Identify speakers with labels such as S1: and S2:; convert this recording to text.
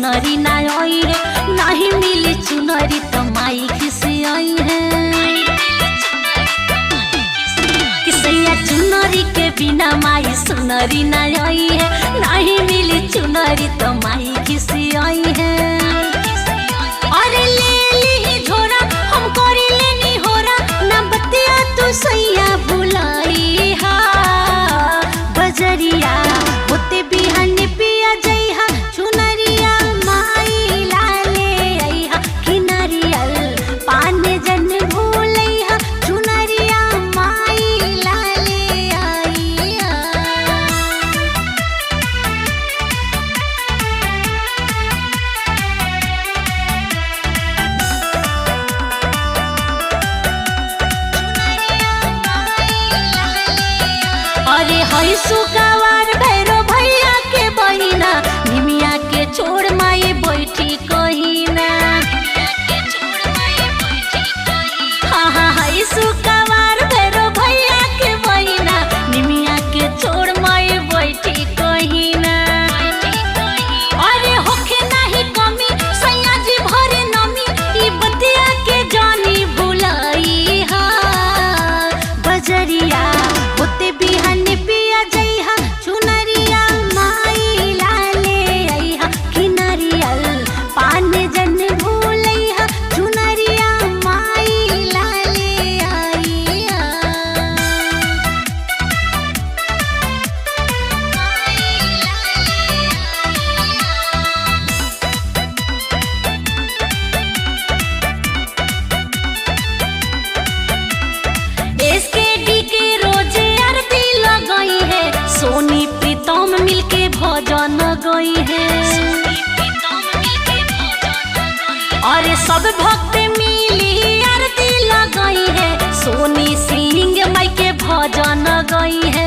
S1: चुनरी ना आई है, नहीं मिली चुनरी तो माई खिसी आई है। किसैया चुनरी के बिना माई सुनरी ना आई है, नहीं मिली चुनरी तो माई खिसी आई है। अरे ले ली झोरा हम करी लेनी होरा, ना बतिया तू सैया भुलाई हा। बजरिया होते बिहान पिया जइहा, चुनरिया माई लाले आइहा। किनारियल पान जन भूलैहा, चुनरिया माई लाले आइहा। अरे हई सुकावार भैरो भैया के बहिना, निमिया के छोड़ माई बैठी कहिना। हाँ हाँ हई सुकावार भैरो भैया के बहिना, निमिया के छोड़ माई बैठी कहिना। अरे होखे नाही कमी सैया जी भरे नमी, ई बतिया के जानी भुलाई हा। बजरिया होते बिहान पिया जइहा, चुनरिया माई लाले आइहा। किनारियल पान जन भूलैहा, चुनरिया माई लाले आइहा। SKD के रोजे आरती लगाई है, सोनी प्रीतम मिलके भजन गई है। अरे सब भक्त मिली आरती लगाई है, सोनी सिंह माई के भजन गई है।